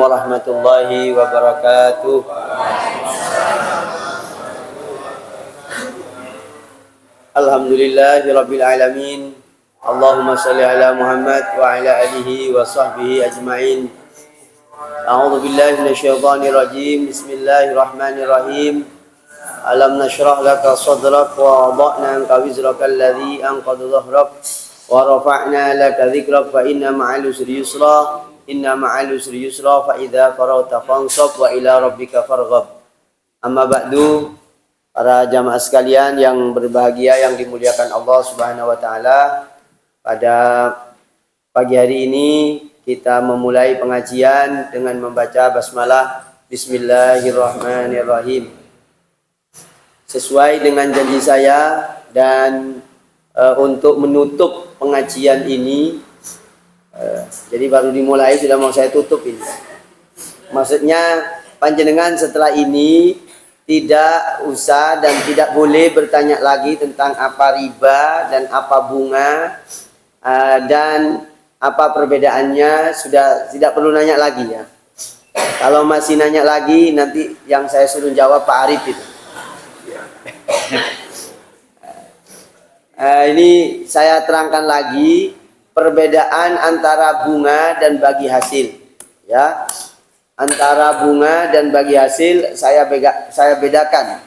warahmatullahi wabarakatuh. Alhamdulillahirabbil alamin. Allahumma shalli ala Muhammad wa ala alihi wa sahbihi ajmain. A'udzu billahi minasyaitonir rajim. Bismillahirrahmanirrahim. Alam nashrah laka sadrak wa wada'na anka wizraka alladhi anqadha dhahrak wa rafa'na laka dhikrak fa inna ma'al usri yusra. Inna ma'al usri yusra fa idza faragta fansab wa ila rabbika farghab. Amma ba'du, para jamaah sekalian yang berbahagia yang dimuliakan Allah Subhanahu wa taala, pada pagi hari ini kita memulai pengajian dengan membaca basmalah Bismillahirrahmanirrahim. Sesuai dengan janji saya dan untuk menutup pengajian ini, jadi baru dimulai sudah mau saya tutup ini. Maksudnya panjenengan setelah ini tidak usah dan tidak boleh bertanya lagi tentang apa riba dan apa bunga dan apa perbedaannya, sudah tidak perlu nanya lagi ya. Kalau masih nanya lagi nanti yang saya suruh jawab Pak Arif itu. Ini saya terangkan lagi perbedaan antara bunga dan bagi hasil ya. Antara bunga dan bagi hasil saya bedakan.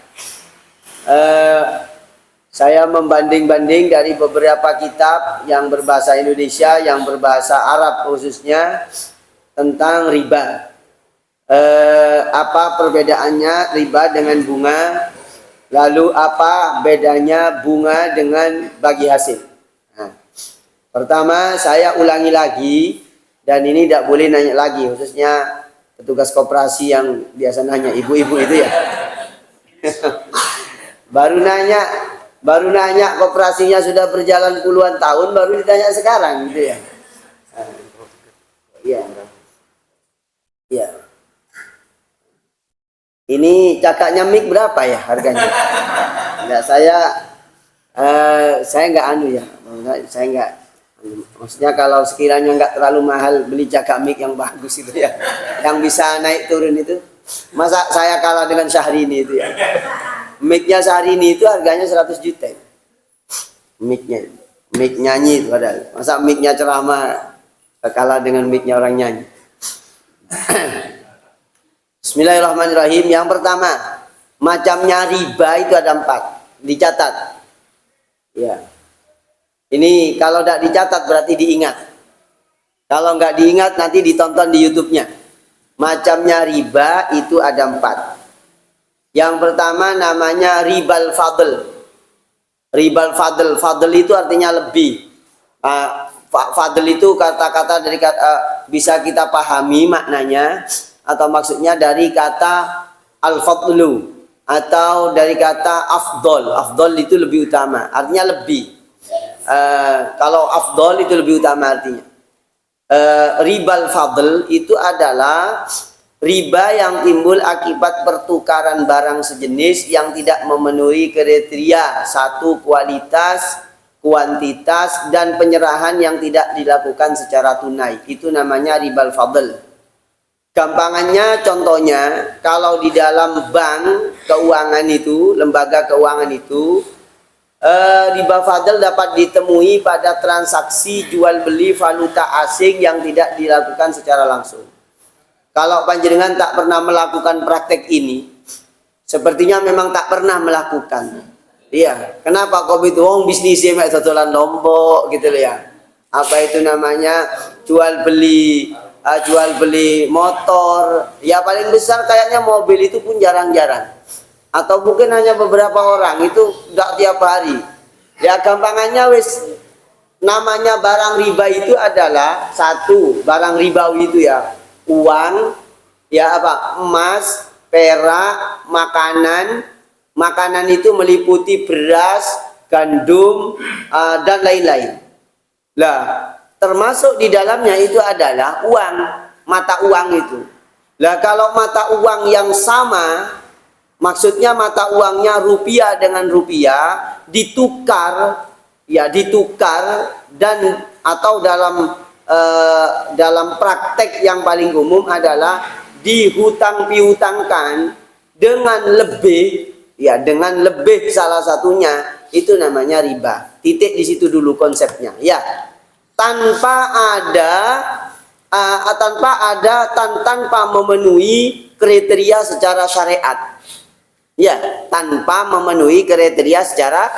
Saya membanding-banding dari beberapa kitab yang berbahasa Indonesia, yang berbahasa Arab khususnya, tentang riba. Apa perbedaannya riba dengan bunga? Lalu apa bedanya bunga dengan bagi hasil? Nah, pertama saya ulangi lagi, dan ini tidak boleh nanya lagi, khususnya petugas koperasi yang biasa nanya, ibu-ibu itu ya. baru nanya koperasinya sudah berjalan puluhan tahun, baru ditanya sekarang gitu ya. Iya. Iya. Ini cakaknya mic berapa ya harganya? Enggak, saya nggak ya. Saya nggak. Maksudnya kalau sekiranya nggak terlalu mahal beli cakak mic yang bagus itu ya, yang bisa naik turun itu. Masa saya kalah dengan Syahrini itu ya? Mic-nya Syahrini itu harganya 100 juta. Mic nyanyi itu padahal. Masa mic-nya ceramah kalah dengan mic-nya orang nyanyi? Bismillahirrahmanirrahim. Yang pertama, macamnya riba itu ada 4. Dicatat. Ya. Ini kalau tidak dicatat berarti diingat. Kalau nggak diingat nanti ditonton di YouTube-nya. Macamnya riba itu ada 4. Yang pertama namanya ribal fadl. Ribal fadl. Fadl itu artinya lebih. Fadl itu kata-kata dari bisa kita pahami maknanya, atau maksudnya dari kata al-fadlu, atau dari kata afdol. Afdol itu lebih utama, artinya lebih. Kalau afdol itu lebih utama artinya. Ribal fadl itu adalah riba yang timbul akibat pertukaran barang sejenis yang tidak memenuhi kriteria satu, kualitas, kuantitas, dan penyerahan yang tidak dilakukan secara tunai. Itu namanya ribal fadl. Gampangannya, contohnya, kalau di dalam bank keuangan itu, lembaga keuangan itu, riba fadl dapat ditemui pada transaksi jual beli valuta asing yang tidak dilakukan secara langsung. Kalau panjenengan tak pernah melakukan praktek ini, sepertinya memang tak pernah melakukan. Iya, kenapa kok itu? Bisnisnya mek dodolan lombok gitu loh ya. Apa itu namanya? Jual beli motor, ya paling besar kayaknya mobil itu pun jarang-jarang, atau mungkin hanya beberapa orang, itu tidak tiap hari ya. Gampangannya wis, namanya barang riba itu adalah satu, barang ribawi itu ya, uang ya, apa, emas, perak, makanan itu meliputi beras, gandum, dan lain-lain. Lah, termasuk di dalamnya itu adalah uang, mata uang itu. Lah kalau mata uang yang sama, maksudnya mata uangnya rupiah dengan rupiah, ditukar dan atau dalam dalam praktek yang paling umum adalah dihutang piutangkan dengan lebih, ya dengan lebih salah satunya, itu namanya riba. Titik di situ dulu konsepnya, ya. Tanpa memenuhi kriteria secara syariat, ya, tanpa memenuhi kriteria secara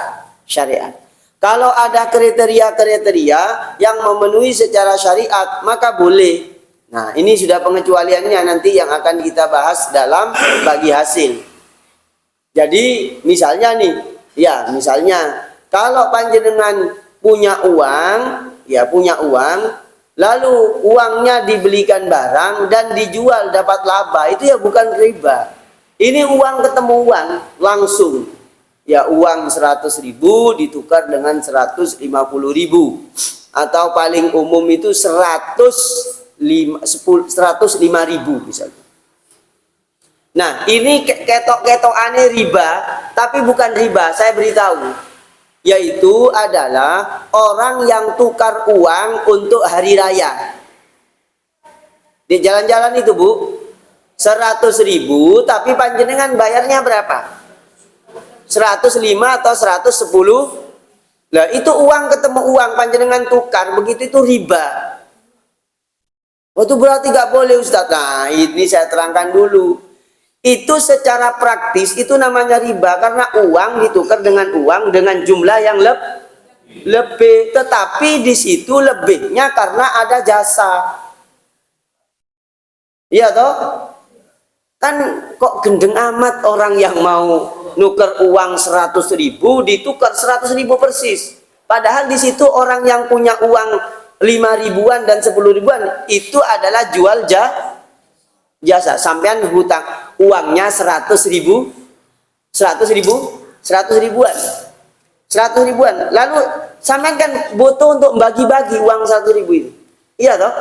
syariat. Kalau ada kriteria-kriteria yang memenuhi secara syariat, maka boleh. Nah, ini sudah pengecualiannya nanti yang akan kita bahas dalam bagi hasil. Jadi, misalnya nih, ya, misalnya kalau panjenengan punya uang, ya punya uang, lalu uangnya dibelikan barang dan dijual dapat laba, itu ya bukan riba. Ini uang ketemu uang langsung. Ya, uang 100.000 ditukar dengan 150.000, atau paling umum itu 105.000 misalnya. Nah, ini ketok-ketokane riba, tapi bukan riba, saya beritahu. Yaitu adalah orang yang tukar uang untuk hari raya. Di jalan-jalan itu, Bu, 100.000, tapi panjenengan bayarnya berapa? 105 atau 110? Lah, itu uang ketemu uang, panjenengan tukar, begitu itu riba. Oh, itu berarti gak boleh, Ustaz. Nah, ini saya terangkan dulu. Itu secara praktis itu namanya riba, karena uang ditukar dengan uang dengan jumlah yang lebih, tetapi di situ lebihnya karena ada jasa. Iya toh? Kan kok gendeng amat orang yang mau nuker uang 100.000 ditukar 100.000 persis. Padahal di situ orang yang punya uang 5.000-an dan 10.000-an itu adalah jual jasa. Sampean hutang uangnya 100.000, 100.000-an. Lalu sampean kan butuh untuk bagi-bagi uang 100.000 itu. Iya toh?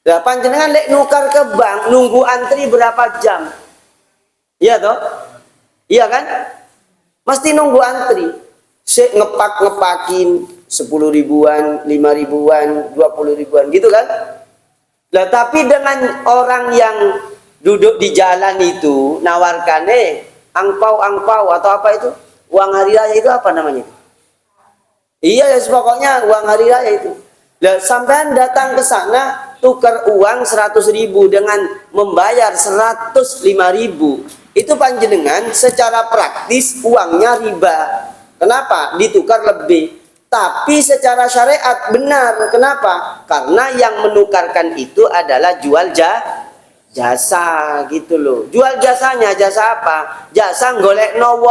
Nah, panjenengan lek nukar ke bank nunggu antri berapa jam? Iya toh? Iya kan? Mesti nunggu antri. Ngepakin 10.000-an, 5.000-an, 20.000-an gitu kan? Nah, tapi dengan orang yang duduk di jalan itu nawarkan angpau atau apa itu? Uang hari raya itu apa namanya? Iya, ya, pokoknya uang hari raya itu. Nah, sampean datang ke sana tukar uang 100.000 dengan membayar 105.000, itu panjenengan secara praktis uangnya riba. Kenapa? Ditukar lebih. Tapi secara syariat benar. Kenapa? Karena yang menukarkan itu adalah jual jasa gitu loh. Jual jasanya, jasa apa? Jasa golekno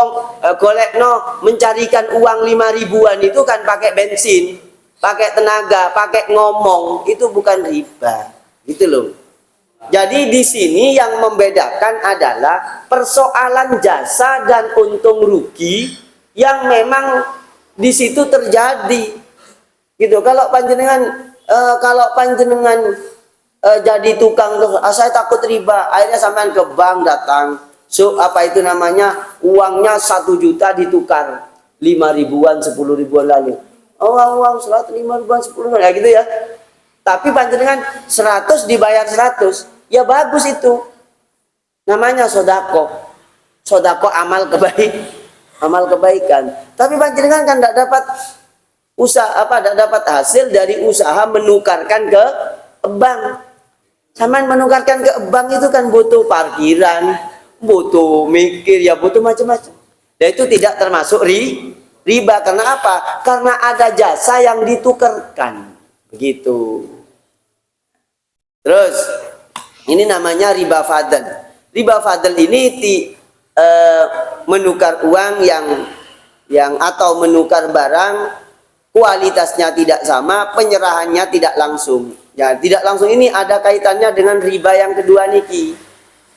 mencarikan uang 5.000-an itu kan pakai bensin, pakai tenaga, pakai ngomong, itu bukan riba, gitu loh. Jadi di sini yang membedakan adalah persoalan jasa dan untung rugi yang memang di situ terjadi, gitu. Kalau panjenengan jadi tukang, saya takut riba, akhirnya sampean ke bank datang, uangnya 1 juta ditukar 5.000-an, 10.000-an lalu. Uang 105.000-an, 10.000-an, ya gitu ya. Tapi panjenengan 100 dibayar 100, ya bagus itu. Namanya sodako amal kebaikan. Tapi panjenengan kan tidak dapat hasil dari usaha menukarkan ke bank. Sampean menukarkan ke bank itu kan butuh parkiran, butuh mikir, ya butuh macam-macam. Dan itu tidak termasuk riba. Karena apa? Karena ada jasa yang ditukarkan, begitu. Terus ini namanya riba fadl. Riba fadl ini menukar uang yang atau menukar barang kualitasnya tidak sama, penyerahannya tidak langsung. Ya, tidak langsung ini ada kaitannya dengan riba yang kedua niki.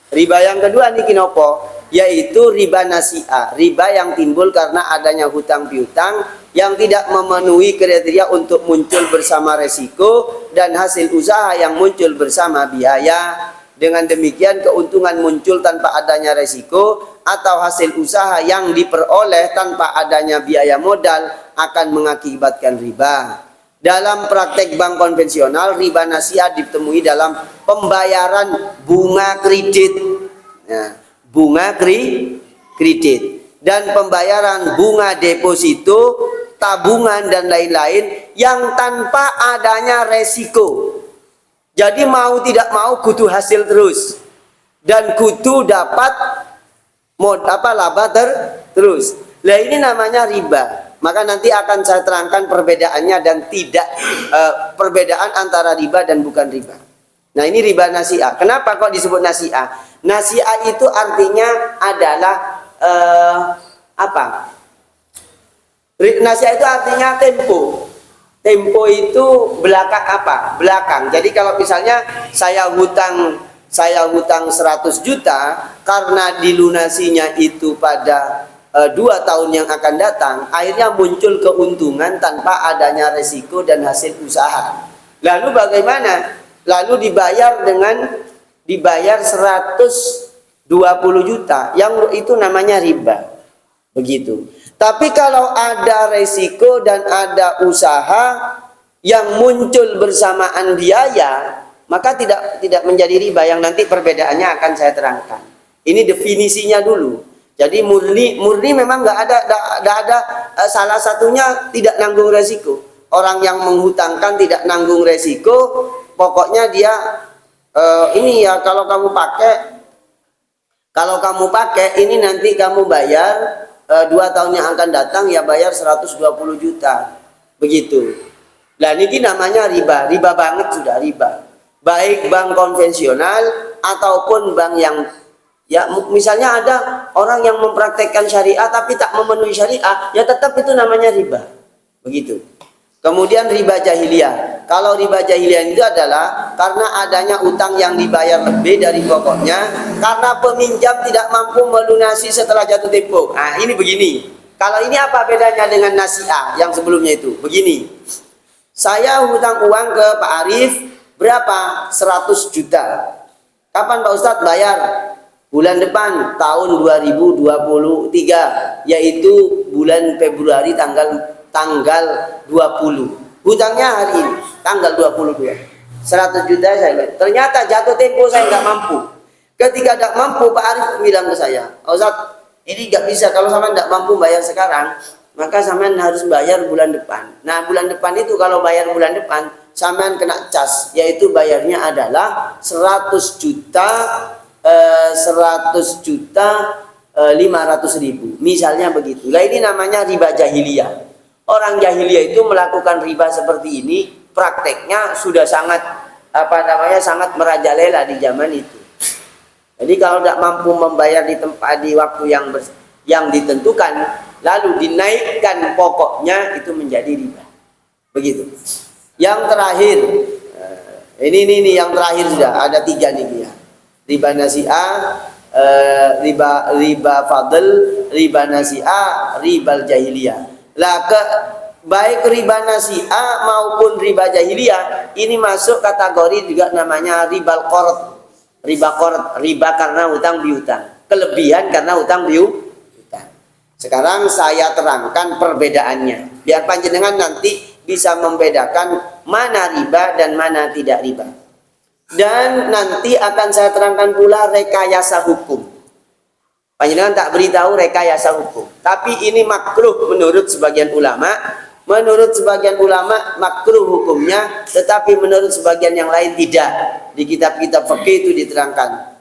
Riba yang kedua niki nopo? Yaitu riba nasi'ah, riba yang timbul karena adanya hutang piutang yang tidak memenuhi kriteria untuk muncul bersama resiko dan hasil usaha yang muncul bersama biaya. Dengan demikian keuntungan muncul tanpa adanya resiko, atau hasil usaha yang diperoleh tanpa adanya biaya modal akan mengakibatkan riba. Dalam praktek bank konvensional, riba nasiah ditemui dalam pembayaran bunga kredit, nah, bunga kredit dan pembayaran bunga deposito, tabungan dan lain-lain yang tanpa adanya resiko. Jadi mau tidak mau kudu hasil terus dan kudu dapat laba terus. Nah ini namanya riba. Maka nanti akan saya terangkan perbedaannya dan tidak perbedaan antara riba dan bukan riba. Nah ini riba nasiah. Kenapa kok disebut nasiah? Nasiah itu artinya adalah apa? Nasiah itu artinya tempo. Tempo itu belakang apa? Belakang. Jadi kalau misalnya saya hutang 100 juta karena dilunasinya itu pada 2 tahun yang akan datang, akhirnya muncul keuntungan tanpa adanya resiko dan hasil usaha. Lalu bagaimana? Lalu dibayar 120 juta, yang itu namanya riba. Begitu. Tapi kalau ada resiko dan ada usaha yang muncul bersamaan biaya, maka tidak menjadi riba, yang nanti perbedaannya akan saya terangkan. Ini definisinya dulu. Jadi murni memang nggak ada salah satunya tidak nanggung resiko. Orang yang menghutangkan tidak nanggung resiko, pokoknya dia ini ya kalau kamu pakai ini nanti kamu bayar 2 tahun yang akan datang ya bayar 120 juta. Begitu. Nah ini namanya riba, riba banget sudah riba. Baik bank konvensional ataupun bank yang ya misalnya ada orang yang mempraktekkan syariah tapi tak memenuhi syariah, ya tetap itu namanya riba. Begitu. Kemudian riba jahiliyah. Kalau riba jahiliyah itu adalah karena adanya utang yang dibayar lebih dari pokoknya karena peminjam tidak mampu melunasi setelah jatuh tempo. Nah, ini begini. Kalau ini apa bedanya dengan nasiah yang sebelumnya itu? Begini. Saya hutang uang ke Pak Arif berapa? 100 juta. Kapan Pak Ustadz bayar? Bulan depan tahun 2023, yaitu bulan Februari tanggal 20. Hutangnya hari ini tanggal 22. 100 juta saya bayar. Ternyata jatuh tempo saya nggak mampu. Ketika nggak mampu, Pak Arif bilang ke saya, Ustadz, ini nggak bisa, kalau sama nggak mampu bayar sekarang, maka sampean harus bayar bulan depan. Nah bulan depan itu kalau bayar bulan depan, sampean kena cas, yaitu bayarnya adalah 100 juta 500.000 misalnya begitu. Nah ini namanya riba jahiliyah. Orang jahiliyah itu melakukan riba seperti ini, prakteknya sudah sangat sangat merajalela di zaman itu. Jadi kalau tidak mampu membayar di waktu yang ditentukan, lalu dinaikkan pokoknya, itu menjadi riba. Begitu. Yang terakhir, ini yang terakhir sudah ada 3 nih ya. Riba nasiah, riba fadl, riba nasiah, riba jahiliyah. Baik riba nasiah maupun riba jahiliyah ini masuk kategori juga namanya riba qard. Riba karena hutang piutang, kelebihan karena hutang piutang. Sekarang saya terangkan perbedaannya, biar panjenengan nanti bisa membedakan mana riba dan mana tidak riba. Dan nanti akan saya terangkan pula rekayasa hukum. Panjenengan tak beritahu rekayasa hukum, tapi ini makruh menurut sebagian ulama. Menurut sebagian ulama makruh hukumnya, tetapi menurut sebagian yang lain tidak. Di kitab-kitab fikih itu diterangkan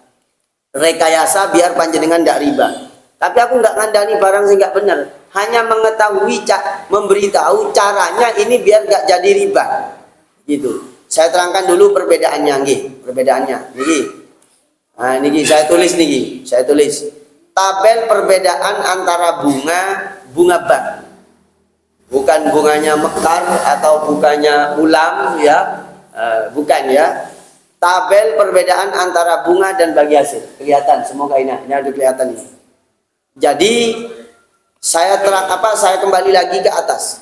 rekayasa biar panjenengan tidak riba. Tapi aku nggak ngandani barang sih nggak benar. Hanya mengetahui, memberitahu caranya ini biar nggak jadi riba. Gitu. Saya terangkan dulu perbedaannya, perbedaannya. Nah, saya tulis saya tulis tabel perbedaan antara bunga bank. Bukan bunganya mekar atau bukannya ulam ya, bukan ya. Tabel perbedaan antara bunga dan bagi hasil. Kelihatan, semoga ini ada kelihatan ini. Jadi saya kembali lagi ke atas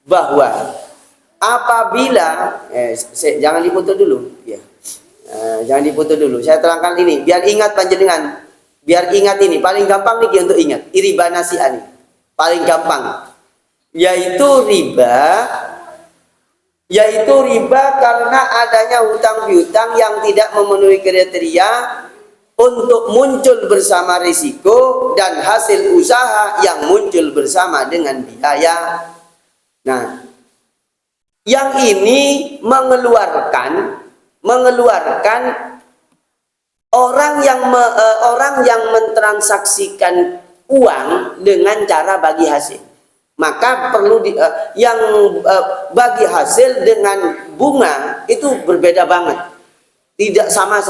bahwa apabila jangan dipoto dulu ya. Jangan dipoto dulu. Saya terangkan ini biar ingat panjenengan. Biar ingat ini paling gampang nih untuk ingat. Riba nasiah nih. Paling gampang. Yaitu riba yaitu riba karena adanya hutang piutang yang tidak memenuhi kriteria untuk muncul bersama risiko dan hasil usaha yang muncul bersama dengan biaya. Nah, yang ini mengeluarkan orang yang mentransaksikan uang dengan cara bagi hasil. Maka perlu bagi hasil dengan bunga itu berbeda banget, tidak sama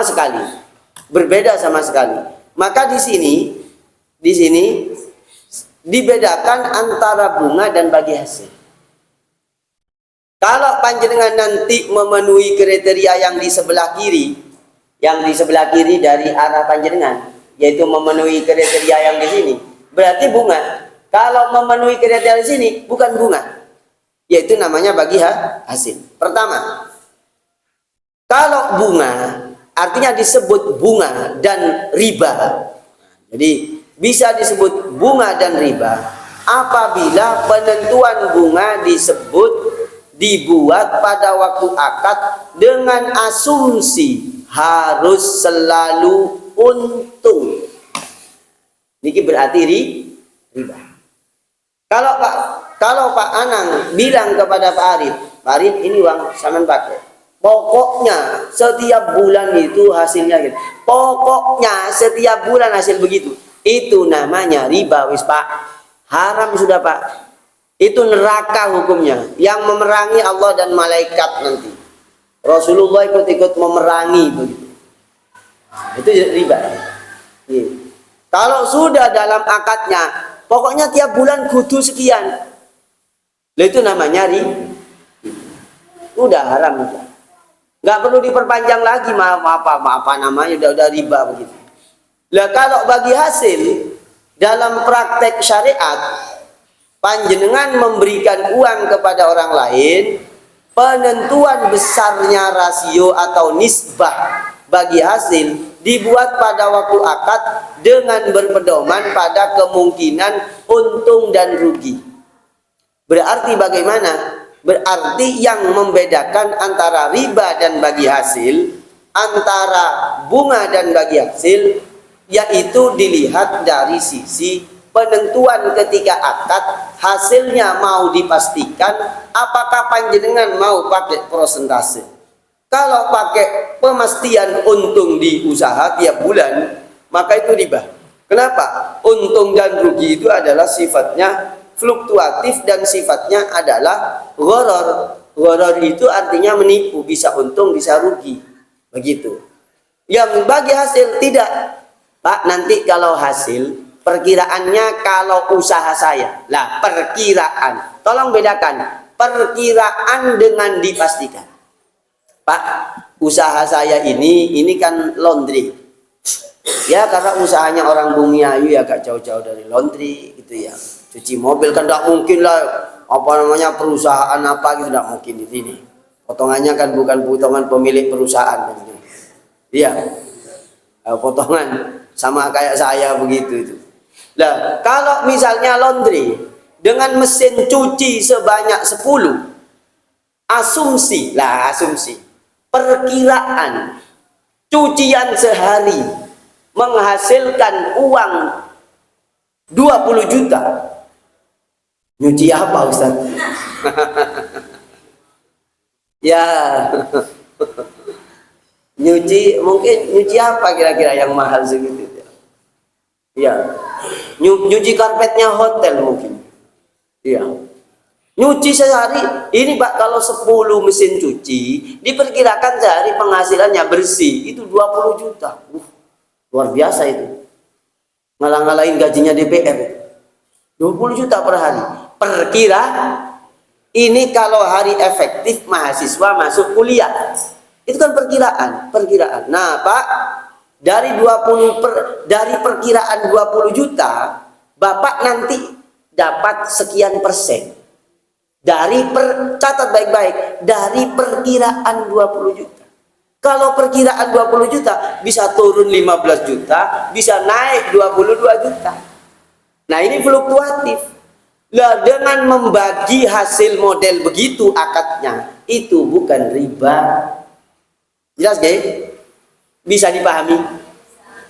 sekali, berbeda sama sekali. Maka di sini dibedakan antara bunga dan bagi hasil. Kalau panjenengan nanti memenuhi kriteria yang di sebelah kiri dari arah panjenengan, yaitu memenuhi kriteria yang di sini, berarti bunga. Kalau memenuhi kriteria di sini, bukan bunga, yaitu namanya bagi hasil. Pertama, kalau bunga artinya disebut bunga dan riba. Jadi bisa disebut bunga dan riba apabila penentuan bunga dibuat pada waktu akad dengan asumsi harus selalu untung. Niki berarti riba. Kalau Pak Anang bilang kepada Pak Arif, ini uang sampean pakai. Pokoknya setiap bulan itu hasilnya gitu. Pokoknya setiap bulan hasil begitu. Itu namanya riba, wis Pak. Haram sudah Pak. Itu neraka hukumnya. Yang memerangi Allah dan malaikat nanti. Rasulullah ikut-ikut memerangi begitu. Itu riba. Kalau sudah dalam akadnya, pokoknya tiap bulan kudu sekian. Itu namanya udah haram udah. Nggak perlu diperpanjang lagi apa namanya udah riba begitu. Lah kalau bagi hasil dalam praktek syariat, panjenengan memberikan uang kepada orang lain, penentuan besarnya rasio atau nisbah bagi hasil dibuat pada waktu akad dengan berpedoman pada kemungkinan untung dan rugi. Berarti bagaimana? Berarti yang membedakan antara riba dan bagi hasil, antara bunga dan bagi hasil, yaitu dilihat dari sisi penentuan ketika akad, hasilnya mau dipastikan apakah panjenengan mau pakai persentase. Kalau pakai pemastian untung di usaha tiap bulan, maka itu riba. Kenapa? Untung dan rugi itu adalah sifatnya fluktuatif dan sifatnya adalah gharar. Gharar itu artinya menipu, bisa untung, bisa rugi. Begitu. Yang bagi hasil tidak. Pak, nanti kalau hasil, perkiraannya kalau usaha saya. Lah, perkiraan. Tolong bedakan. Perkiraan dengan dipastikan. Pak, usaha saya ini kan laundry. Ya, karena usahanya orang Bumiayu ya agak jauh-jauh dari laundry gitu ya. Cuci mobil kan tidak mungkin lah, apa namanya perusahaan apa gitu, tidak mungkin di sini. Potongannya kan bukan potongan pemilik perusahaan begitu. Iya. Potongan sama kayak saya begitu itu. Nah, kalau misalnya laundry dengan mesin cuci sebanyak 10, asumsi perkiraan cucian sehari menghasilkan uang 20 juta. Nyuci apa Ustaz? Ya. Nyuci apa kira-kira yang mahal segitu? Ya. Nyuci karpetnya hotel mungkin. Iya. Nyuci sehari, ini Pak, kalau 10 mesin cuci, diperkirakan sehari penghasilannya bersih, itu 20 juta. Luar biasa itu. Ngalah-ngalahin gajinya DPR. 20 juta per hari. Perkira, ini kalau hari efektif mahasiswa masuk kuliah. Itu kan perkiraan. Nah Pak, dari perkiraan 20 juta, Bapak nanti dapat sekian persen. Catat baik-baik, dari perkiraan 20 juta. Kalau perkiraan 20 juta bisa turun 15 juta, bisa naik 22 juta. Nah, ini fluktuatif. Lah dengan membagi hasil model begitu akadnya, itu bukan riba. Jelas gak? Bisa dipahami?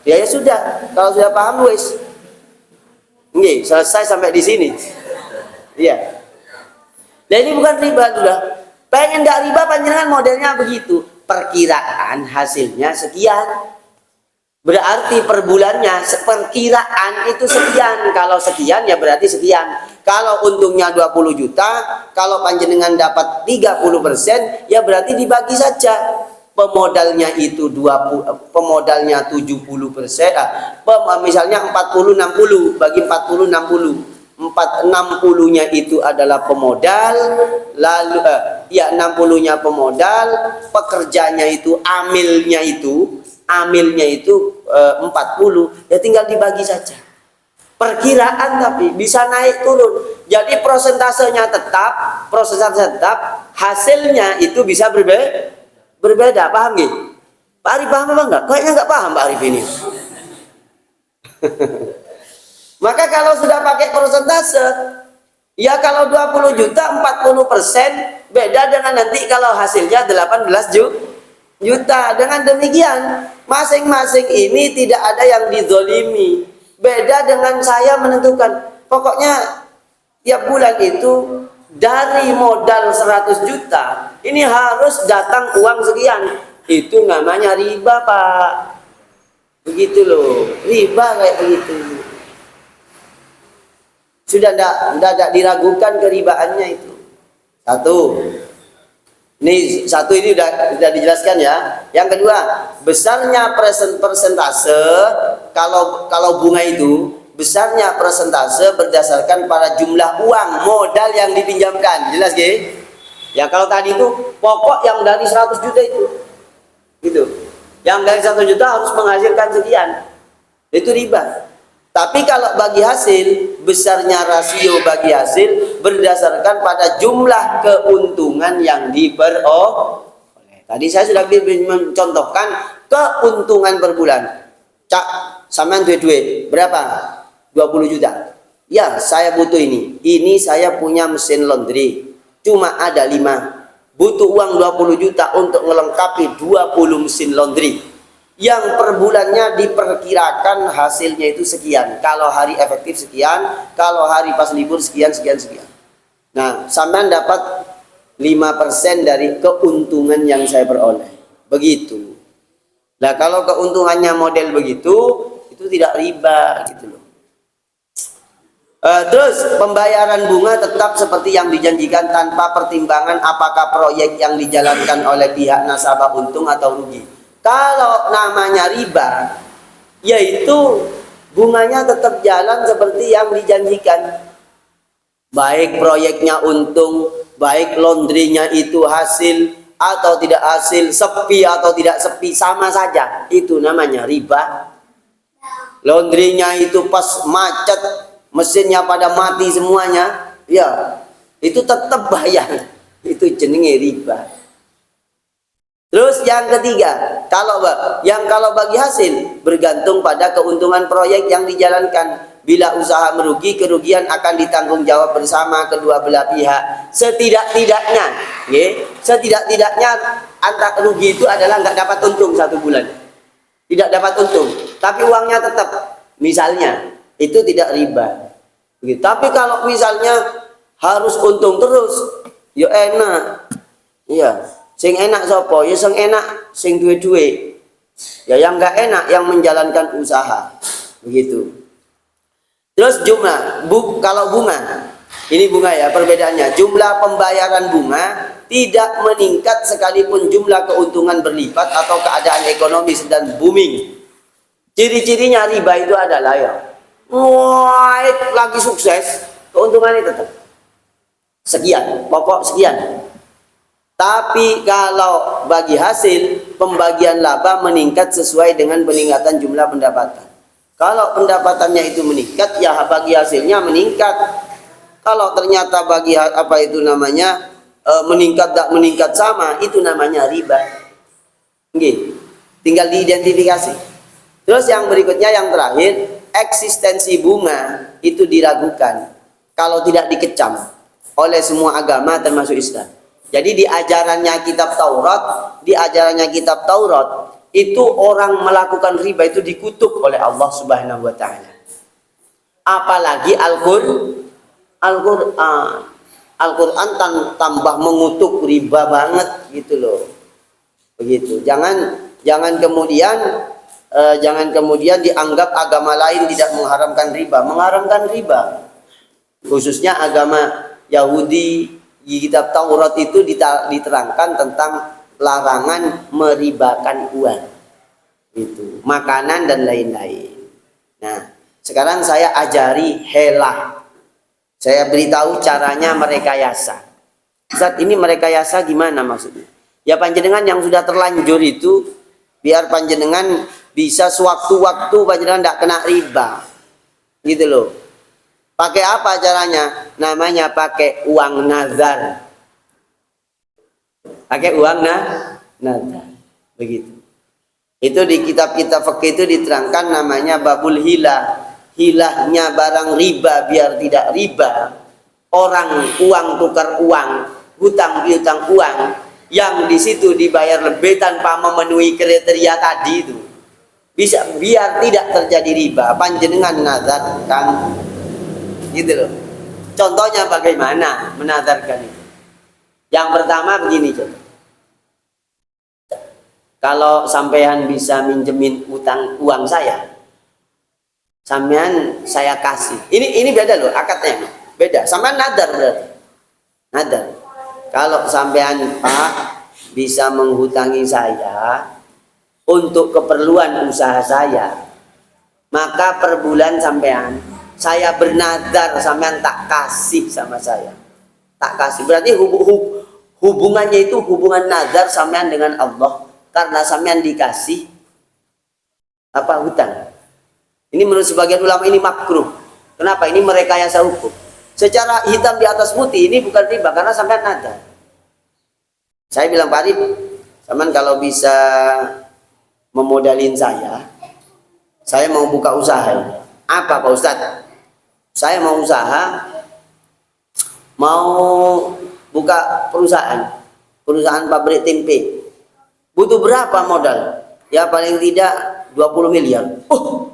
Ya sudah, kalau sudah paham wes. Nggih, selesai sampai di sini. Iya. Nah ini bukan riba sudah. Pengen nggak riba panjenengan modelnya begitu. Perkiraan hasilnya sekian. Berarti per bulannya perkiraan itu sekian. Kalau sekian ya berarti sekian. Kalau untungnya 20 juta, kalau panjenengan dapat 30%, ya berarti dibagi saja. Pemodalnya itu 20, pemodalnya 70%, misalnya 40-60, bagi 40-60. 60-nya itu adalah pemodal, lalu ya 60-nya pemodal, pekerjanya itu amilnya itu 40, ya tinggal dibagi saja. Perkiraan tapi bisa naik turun. Jadi prosentasenya tetap, hasilnya itu bisa berbeda, paham nggih? Pak Arif paham apa enggak? Kayaknya enggak paham Pak Arif ini. Maka kalau sudah pakai persentase, ya kalau 20 juta 40% beda dengan nanti kalau hasilnya 18 juta. Dengan demikian, masing-masing ini tidak ada yang dizolimi. Beda dengan saya menentukan, pokoknya tiap bulan itu dari modal 100 juta, ini harus datang uang sekian. Itu namanya riba, Pak. Begitu loh, riba kayak begitu. Sudah tidak diragukan keribaannya itu. Satu ini sudah dijelaskan ya. Yang kedua, besarnya persentase kalau bunga itu besarnya persentase berdasarkan pada jumlah uang modal yang dipinjamkan. Jelas nggih? Ya kalau tadi itu pokok yang dari 100 juta itu. Gitu. Yang dari 1 juta harus menghasilkan sekian. Itu riba. Tapi kalau bagi hasil, besarnya rasio bagi hasil berdasarkan pada jumlah keuntungan yang diperoleh. Tadi saya sudah mencontohkan keuntungan per bulan. Cak, sampean duit berapa? 20 juta. Ya, saya butuh ini. Ini saya punya mesin laundry. Cuma ada 5. Butuh uang 20 juta untuk melengkapi 20 mesin laundry. Yang per bulannya diperkirakan hasilnya itu sekian. Kalau hari efektif sekian, kalau hari pas libur sekian. Nah, sampean dapat 5% dari keuntungan yang saya peroleh. Begitu. Nah, kalau keuntungannya model begitu, itu tidak riba gitu loh. Terus pembayaran bunga tetap seperti yang dijanjikan tanpa pertimbangan apakah proyek yang dijalankan oleh pihak nasabah untung atau rugi. Kalau namanya riba, yaitu bunganya tetap jalan seperti yang dijanjikan. Baik proyeknya untung, baik laundrynya itu hasil atau tidak hasil, sepi atau tidak sepi, sama saja. Itu namanya riba. Laundrynya itu pas macet, mesinnya pada mati semuanya, ya itu tetap bayar. Itu jenenge riba. Terus yang ketiga, kalau bagi hasil bergantung pada keuntungan proyek yang dijalankan. Bila usaha merugi, kerugian akan ditanggung jawab bersama kedua belah pihak. Setidak-tidaknya antara rugi itu adalah nggak dapat untung 1 bulan. Tidak dapat untung, tapi uangnya tetap. Misalnya, itu tidak riba. Begitu. Tapi kalau misalnya harus untung terus, ya enak. Iya. Sing enak sapa? Ya sing enak sing duwe-duwe. Ya yang enggak enak yang menjalankan usaha. Begitu. Terus jumlah kalau bunga. Ini bunga ya perbedaannya. Jumlah pembayaran bunga tidak meningkat sekalipun jumlah keuntungan berlipat atau keadaan ekonomi sedang booming. Ciri-cirinya riba itu adalah ya, wah lagi sukses, keuntungannya tetap sekian, pokok sekian. Tapi kalau bagi hasil, pembagian laba meningkat sesuai dengan peningkatan jumlah pendapatan. Kalau pendapatannya itu meningkat, ya bagi hasilnya meningkat. Kalau ternyata bagi meningkat tak meningkat sama, itu namanya riba. Oke, tinggal diidentifikasi. Terus yang berikutnya yang terakhir, eksistensi bunga itu diragukan. kalau tidak dikecam oleh semua agama termasuk Islam. Jadi di ajarannya kitab Taurat itu orang melakukan riba itu dikutuk oleh Allah Subhanahu wa taala. Apalagi Al-Qur'an tambah mengutuk riba banget gitu loh. Begitu. Jangan kemudian dianggap agama lain tidak mengharamkan riba. Khususnya agama Yahudi di kitab Taurat itu diterangkan tentang larangan meribakan uang. Itu, makanan dan lain-lain. Nah, sekarang saya ajari helah. Saya beritahu caranya merekayasa. Saat ini merekayasa gimana maksudnya? Ya panjenengan yang sudah terlanjur itu biar panjenengan bisa sewaktu-waktu panjenengan tidak kena riba. Gitu loh. Pakai apa caranya? Namanya pakai uang nazar. Pakai uang nazar. Begitu. Itu di kitab-kitab fikih itu diterangkan namanya babul hilah. Hilahnya barang riba biar tidak riba. Orang uang tukar uang, hutang piutang uang yang di situ dibayar lebih tanpa memenuhi kriteria tadi itu. Bisa biar tidak terjadi riba. Panjenengan nazarkan. Gitu loh. Contohnya bagaimana menazarkan itu? Yang pertama begini contoh. Kalau sampean bisa minjemin uang saya, sampean saya kasih. Ini beda loh akadnya. Beda. Sampean nadar berarti. Nadar. Kalau sampean Pak bisa menghutangi saya untuk keperluan usaha saya, maka per bulan sampean saya bernadar sampean tak kasih sama saya. Tak kasih. Berarti hubungannya itu hubungan nadar sampean dengan Allah. Karena sampean dikasih apa hutang. Ini menurut sebagian ulama ini makruh. Kenapa? Ini merekayasa hukum. Secara hitam di atas putih ini bukan riba karena sampean nadar. Saya bilang Pak Arif, sampean kalau bisa memodalin saya mau buka usaha. Apa Pak Ustadz? Saya mau usaha, mau buka perusahaan pabrik tempe. Butuh berapa modal? Ya paling tidak 20 miliar. Oh,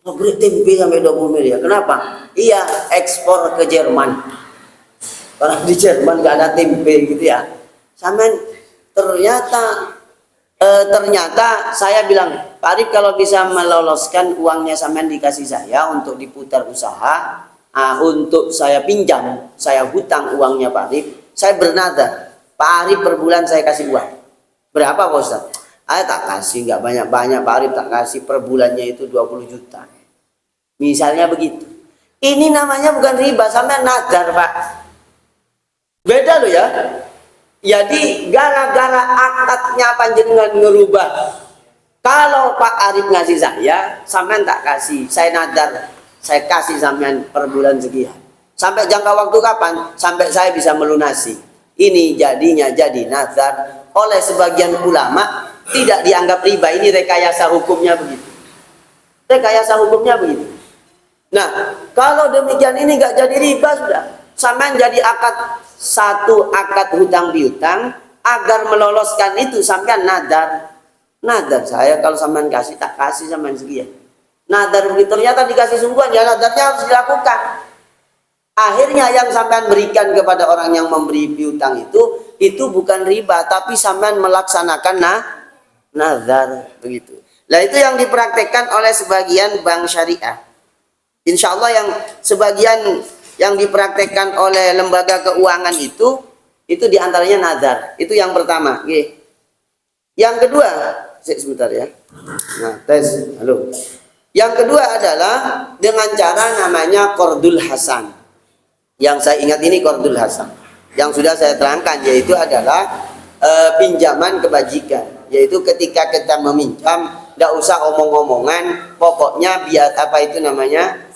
pabrik tempe sampai 20 miliar. Kenapa? Iya, ekspor ke Jerman. Karena di Jerman gak ada tempe gitu ya. Sampai ternyata saya bilang, Pak Arif kalau bisa meloloskan uangnya sampean dikasih saya untuk diputar usaha, untuk saya pinjam, saya hutang uangnya Pak Arif, saya bernadar, Pak Arif per bulan saya kasih uang. Berapa Pak Ustaz? Tak kasih, nggak banyak-banyak Pak Arif, tak kasih per bulannya itu 20 juta. Misalnya begitu. Ini namanya bukan riba, sampean nadar Pak. Beda loh ya. Jadi gara-gara akadnya panjenengan ngerubah. Kalau Pak Arif ngasih saya, sampean tak kasih, saya nadar, saya kasih sampean per bulan sekian. Sampai jangka waktu kapan? Sampai saya bisa melunasi. Ini jadinya jadi nazar. Oleh sebagian ulama tidak dianggap riba. Ini rekayasa hukumnya begitu. Rekayasa hukumnya begitu. Nah, kalau demikian ini nggak jadi riba sudah. Sampean jadi satu akad hutang piutang agar meloloskan itu sampean nadar. Nadar saya kalau sampean kasih tak kasih sampean sekian. Nadar begitu ternyata dikasih sungguhan ya nadarnya harus dilakukan. Akhirnya yang sampean berikan kepada orang yang memberi piutang itu bukan riba tapi sampean melaksanakan nazar begitu. Nah itu yang dipraktekkan oleh sebagian bank syariah. Insya Allah yang sebagian yang dipraktekkan oleh lembaga keuangan itu diantaranya nazar. Itu yang pertama. Yang kedua, sebentar ya. Nah, tes, halo. Yang kedua adalah dengan cara namanya qardul hasan. Yang saya ingat ini qardul hasan. Yang sudah saya terangkan yaitu adalah pinjaman kebajikan. Yaitu ketika kita meminjam, tidak usah omong-omongan, pokoknya biar apa itu namanya.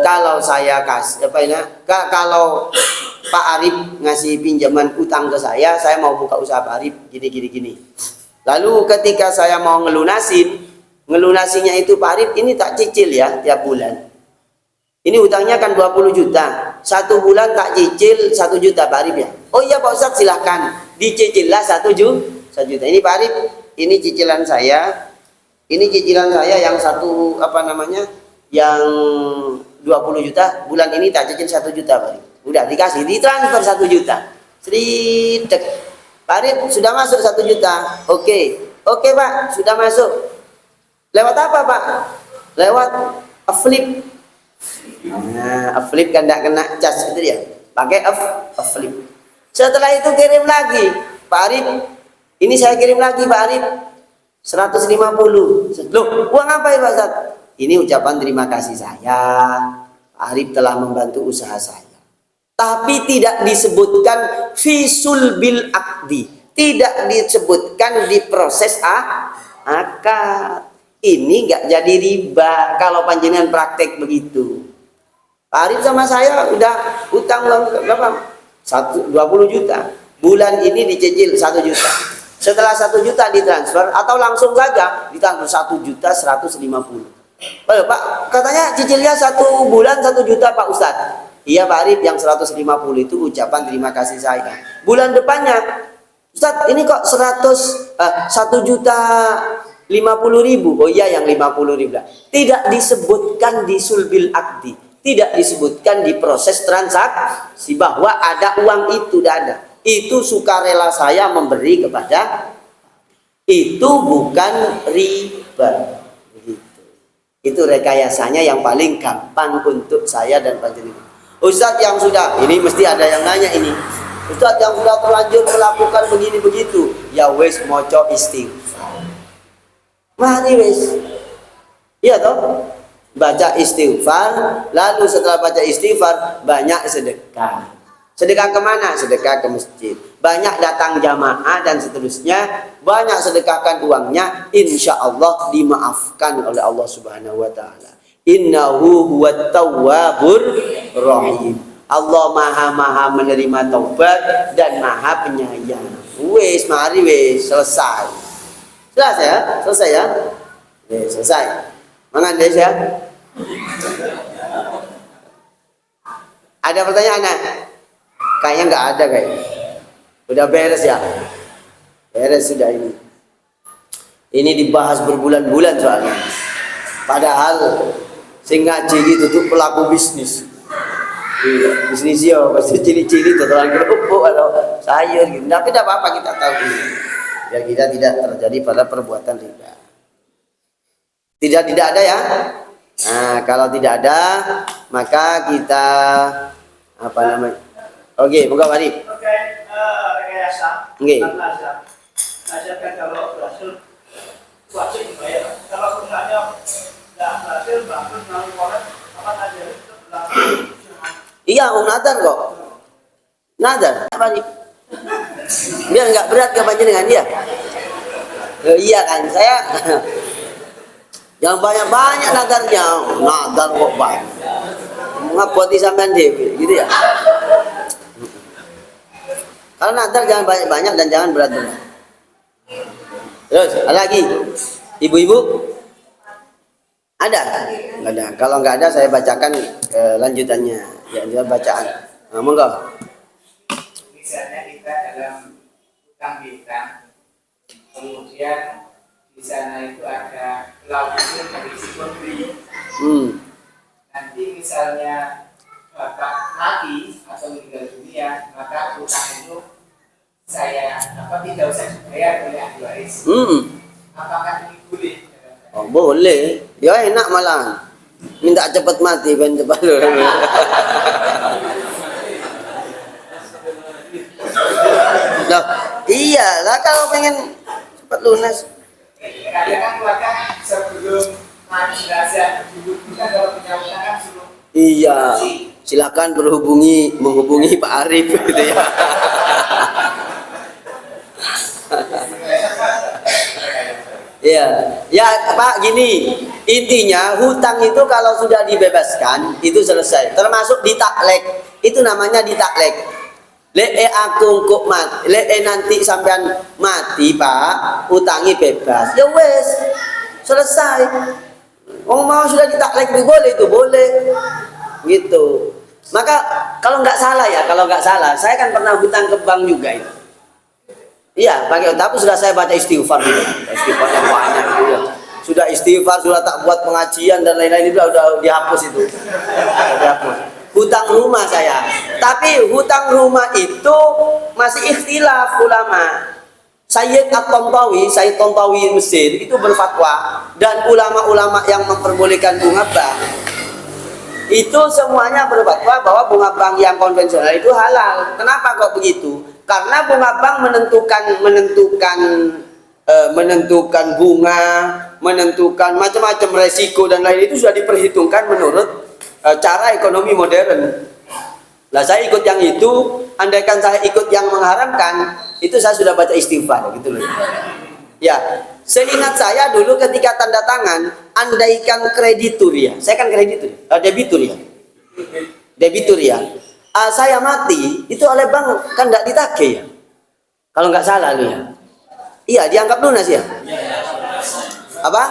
Kalau saya kasih kalau Pak Arif ngasih pinjaman utang ke saya mau buka usaha Pak Arif gini. Lalu ketika saya mau ngelunasinya itu Pak Arif ini tak cicil ya tiap bulan. Ini utangnya kan 20 juta. 1 bulan tak cicil 1 juta Pak Arif ya. Oh iya Pak Ustadz, silahkan dicicillah 1 juta. Ini Pak Arif, ini cicilan saya. Ini cicilan saya yang satu apa namanya, yang 20 juta. Bulan ini tak cicil 1 juta Pak Arif. Udah dikasih, ditransfer 1 juta. Sridek. Pak Arif sudah masuk 1 juta. Oke Pak, sudah masuk. Lewat apa Pak? Lewat Flip. Nah, Flip kan tidak kena cas itu ya. Pakai Flip. Setelah itu kirim lagi, Pak Arif. Ini saya kirim lagi Pak Arif. 150. Loh, uang apa ya Pak Ustaz? Ini ucapan terima kasih saya. Pak Arif telah membantu usaha saya. Tapi tidak disebutkan fisul bil akdi. Tidak disebutkan di proses akad. Ini nggak jadi riba kalau panjenengan praktek begitu. Pak Arif sama saya udah utang berapa? 20 juta. Bulan ini dicicil 1 juta. Setelah 1 juta ditransfer atau langsung saja ditransfer 1 juta 150. Pak, katanya cicilnya 1 bulan 1 juta Pak Ustadz. Iya Pak Arif, yang 150 itu ucapan terima kasih saya. Bulan depannya, Ustadz ini kok 1 juta 50.000. Oh iya yang 50.000. Tidak disebutkan di sulbil akdi, tidak disebutkan di proses transaksi bahwa ada uang itu, tidak ada. Itu sukarela saya memberi kepada, itu bukan riba. Begitu. Itu rekayasanya yang paling gampang untuk saya dan panjenengan. Ustadz yang sudah, ini mesti ada yang nanya ini. Ustadz yang sudah terlanjur melakukan begini begitu, ya wes moco istighfar. Mari wes, iya toh, baca istighfar, lalu setelah baca istighfar banyak sedekah. Sedekah kemana? Sedekah ke masjid. Banyak datang jamaah dan seterusnya. Banyak sedekahkan uangnya, insya Allah dimaafkan oleh Allah Subhanahu Wa Taala. Innahu huwat tawwabur rahim. Allah maha menerima taubat dan maha penyayang. Wes, mari wes, selesai. Selesai ya? Selesai ya? Selesai. Mangan deh ya? Ada pertanyaan? Kayaknya nggak ada kayaknya. Udah beres ya? Beres sudah ini. Ini dibahas berbulan-bulan soalnya. Padahal sing ngaji gitu tuh pelaku bisnis. Bisnis ya pasti ciri-ciri tetelan kerupuk atau sayur gitu. Tapi tidak apa-apa kita tahu ini. Biar kita tidak terjadi pada perbuatan riba. Tidak ada ya. Nah, kalau tidak ada maka kita apa namanya? Oke, buka Arif. Oke, rekayasa. Oke. Azab kan kalau berhasil wajib dibayar. Kalau sebenarnya nggak berhasil, bagus melalui wallet apa aja itu langsung. Iya, nadar kok. Nadar, apa nih? Biar nggak berat ke panjenengan dia. Iya kan, saya jangan banyak-banyak nadarnya. Nadar kok banyak. Ngapoti sampean dewi, gitu ya. Kalau nadar jangan banyak-banyak dan jangan berat-berat. Terus, ada lagi? Ibu-ibu? Ada? Nggak ada. Kalau nggak ada, saya bacakan lanjutannya. Ya, dia bacaan. Nah, monggo. Misalnya kita dalam utang piutang, kemudian di sana itu ada klausul dari si pemberi. Nanti misalnya bapak mati atau meninggal dunia, maka utang itu saya tidak usah dibayar oleh ahli waris. Apakah ini boleh? Oh, boleh. Ya enak malah. Minta cepat mati ben cepat. Loh, iyalah kalau pengen cepat lunas. Kadang kan keluarga sebelum mati jenazah dibutuhkan kalau punya utang kan suruh. Iya. Silakan menghubungi Pak Arif gitu ya. Iya, ya Pak gini, intinya hutang itu kalau sudah dibebaskan itu selesai, termasuk ditaklek, itu namanya ditaklek. Aku kok mati, nanti sampean mati Pak, utangi bebas, ya wes selesai. Mau sudah ditaklek itu boleh, gitu. Maka kalau nggak salah, saya kan pernah hutang ke bank juga itu. Iya, pakai, tapi sudah saya baca istighfar juga. Istighfar yang banyak juga. Sudah istighfar, sudah tak buat pengajian dan lain-lain itu udah dihapus itu. Dihapus. Hutang rumah saya. Tapi hutang rumah itu masih ikhtilaf ulama. Sayyid At-Tantawi, Sayyid Tantawi Mesir itu berfatwa, dan ulama-ulama yang memperbolehkan bunga bank itu semuanya berfatwa bahwa bunga bank yang konvensional itu halal. Kenapa kok begitu? Karena bunga bank menentukan bunga, menentukan macam-macam resiko dan lain itu sudah diperhitungkan menurut cara ekonomi modern. Lah saya ikut yang itu, andaikan saya ikut yang mengharamkan, itu saya sudah baca istighfar gitu loh. Ya, seingat saya dulu ketika tanda tangan, andaikan kreditur ya, saya kan kreditur, debitur ya, debitur ya, saya mati, itu oleh bank kan tidak ditagih ya, kalau nggak salah lu ya, iya dianggap lunas ya, apa?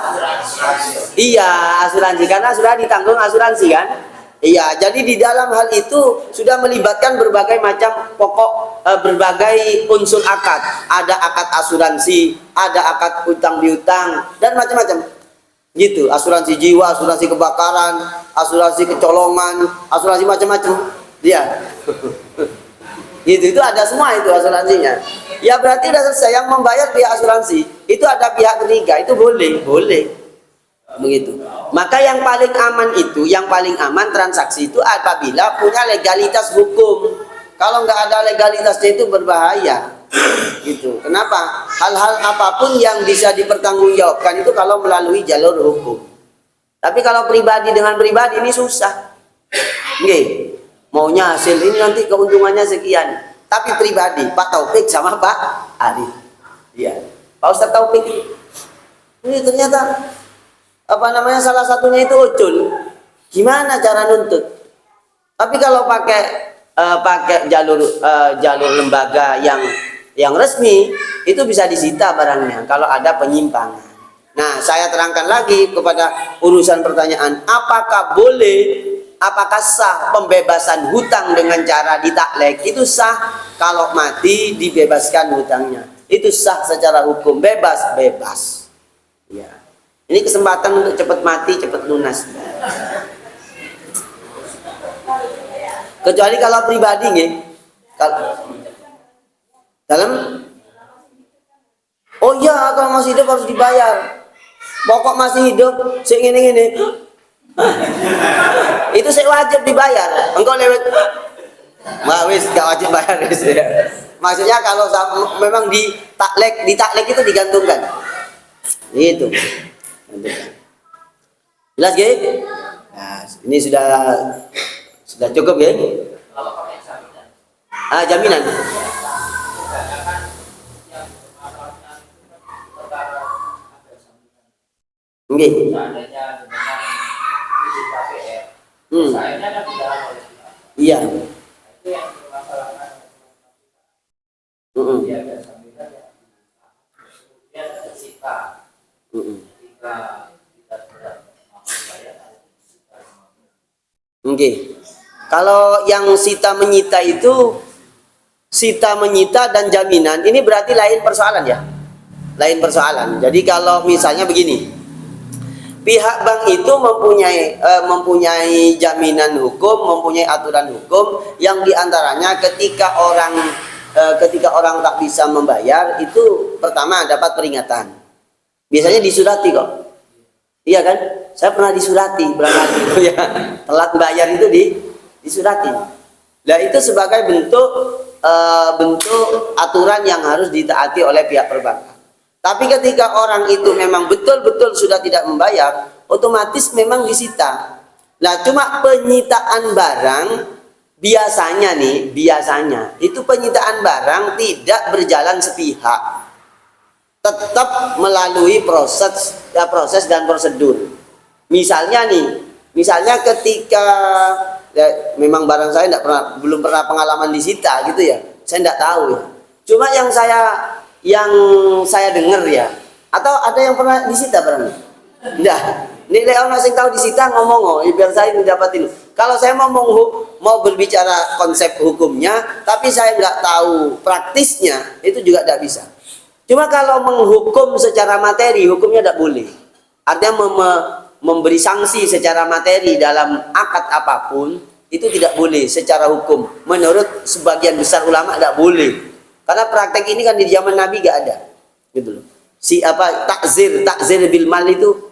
Iya asuransi, karena sudah ditanggung asuransi kan. Iya, jadi di dalam hal itu sudah melibatkan berbagai macam pokok, berbagai unsur akad. Ada akad asuransi, ada akad utang piutang, dan macam-macam. Gitu, asuransi jiwa, asuransi kebakaran, asuransi kecolongan, asuransi macam-macam. Iya. Gitu, itu ada semua itu asuransinya. Ya berarti sudah selesai, yang membayar pihak asuransi. Itu ada pihak ketiga, itu boleh. Begitu. Maka yang paling aman itu, yang paling aman transaksi itu apabila punya legalitas hukum. Kalau nggak ada legalitasnya itu berbahaya. Gitu. Kenapa? Hal-hal apapun yang bisa dipertanggungjawabkan itu kalau melalui jalur hukum. Tapi kalau pribadi dengan pribadi ini susah. Nih, maunya hasil ini nanti keuntungannya sekian. Tapi pribadi, Pak Taufik sama Pak Arif. Iya. Pak Ustaz Taufik ini ternyata salah satunya itu ucul. Gimana cara nuntut? Tapi kalau pakai jalur lembaga yang resmi itu bisa disita barangnya kalau ada penyimpangan. Nah, saya terangkan lagi kepada urusan pertanyaan, apakah sah pembebasan hutang dengan cara ditaklek? Itu sah kalau mati dibebaskan hutangnya. Itu sah secara hukum, bebas. Ya. Ini kesempatan untuk cepat mati, cepat lunas. Kecuali kalau pribadi nih, oh iya, kalau masih hidup harus dibayar. Pokok masih hidup, ini. Itu saya wajib dibayar. Engkau lewat, wis gak wajib bayar. Maksudnya kalau memang ditaklek itu digantungkan. Itu. Jelas gak? Nah, ini sudah cukup ya? Jaminan. Oke. Iya. Oke. Kalau yang sita menyita itu, sita menyita dan jaminan ini berarti lain persoalan ya, lain persoalan. Jadi kalau misalnya begini, pihak bank itu mempunyai jaminan hukum, mempunyai aturan hukum yang diantaranya ketika orang tak bisa membayar itu pertama dapat peringatan. Biasanya disurati kok. Iya kan? Saya pernah disurati berangkat itu ya. Telat bayar itu disurati. Nah, itu sebagai bentuk aturan yang harus ditaati oleh pihak perbankan. Tapi ketika orang itu memang betul-betul sudah tidak membayar, otomatis memang disita. Nah, cuma penyitaan barang biasanya itu penyitaan barang tidak berjalan sepihak. Tetap melalui proses dan prosedur. Misalnya ketika memang barang saya belum pernah pengalaman disita gitu ya, saya tidak tahu ya. Cuma yang saya dengar ya, atau ada yang pernah disita barangnya? Nek ana sing tahu disita ngomong biar saya dapatin. Kalau saya mau berbicara konsep hukumnya, tapi saya nggak tahu praktisnya, itu juga tidak bisa. Cuma kalau menghukum secara materi, hukumnya tidak boleh. Artinya memberi sanksi secara materi dalam akad apapun, itu tidak boleh secara hukum. Menurut sebagian besar ulama tidak boleh. Karena praktek ini kan di zaman Nabi nggak ada. Gitu loh. Takzir bil mal itu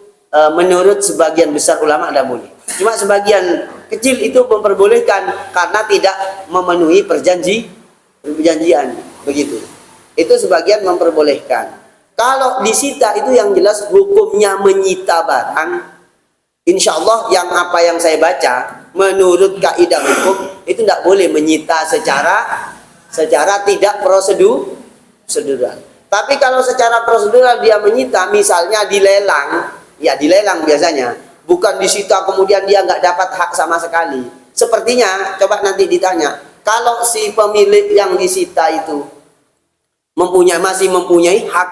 menurut sebagian besar ulama tidak boleh. Cuma sebagian kecil itu memperbolehkan karena tidak memenuhi perjanjian begitu. Itu sebagian memperbolehkan. Kalau disita itu yang jelas hukumnya menyita barang. Insya Allah apa yang saya baca menurut kaidah hukum itu tidak boleh menyita secara tidak prosedural. Tapi kalau secara prosedural dia menyita, misalnya dilelang. Ya dilelang biasanya, bukan disita kemudian dia nggak dapat hak sama sekali. Sepertinya, coba nanti ditanya, kalau si pemilik yang disita itu masih mempunyai hak,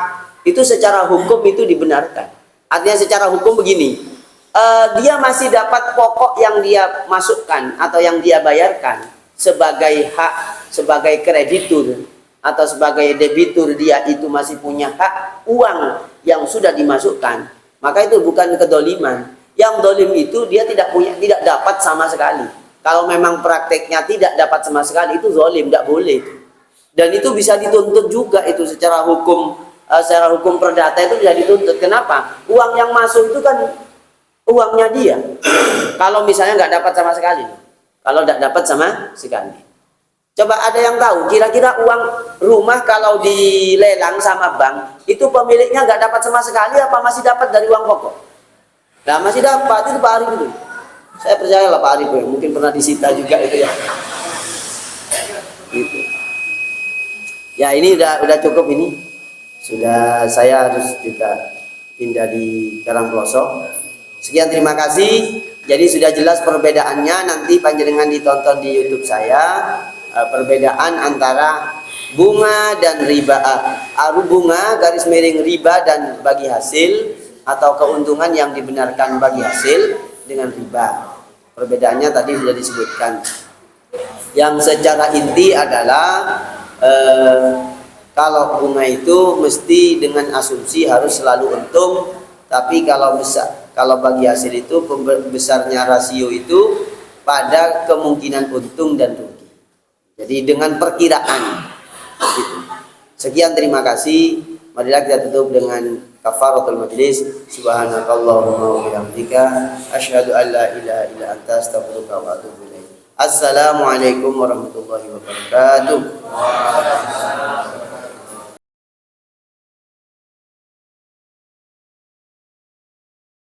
itu secara hukum itu dibenarkan. Artinya secara hukum begini, dia masih dapat pokok yang dia masukkan atau yang dia bayarkan sebagai hak, sebagai kreditur atau sebagai debitur, dia itu masih punya hak uang yang sudah dimasukkan. Maka itu bukan kedoliman. Yang dolim itu dia tidak dapat sama sekali. Kalau memang prakteknya tidak dapat sama sekali, itu zolim, tidak boleh. Dan itu bisa dituntut juga itu secara hukum perdata itu bisa dituntut. Kenapa? Uang yang masuk itu kan uangnya dia. Kalau misalnya nggak dapat sama sekali, kalau tidak dapat sama sekali. Coba ada yang tahu kira-kira uang rumah kalau dilelang sama bank itu pemiliknya nggak dapat sama sekali apa masih dapat dari uang pokok? Nah masih dapat, itu Pak Arif itu. Saya percaya lah Pak Arif, mungkin pernah disita juga itu ya. Gitu. Ya ini udah cukup ini. Sudah saya harus juga pindah di Karangploso. Sekian terima kasih. Jadi sudah jelas perbedaannya, nanti panjenengan ditonton di YouTube saya. Perbedaan antara bunga dan riba, bunga garis miring riba dan bagi hasil atau keuntungan yang dibenarkan bagi hasil dengan riba. Perbedaannya tadi sudah disebutkan. Yang secara inti adalah kalau bunga itu mesti dengan asumsi harus selalu untung, tapi kalau bagi hasil itu besarnya rasio itu pada kemungkinan untung dan rugi. Jadi dengan perkiraan. Sekian terima kasih. Marilah kita tutup dengan kafaratul majlis. Subhanakallahumma wa bihamdika asyhadu an la ilaha illa anta astaghfiruka wa atubu ilaik. Assalamualaikum warahmatullahi wabarakatuh.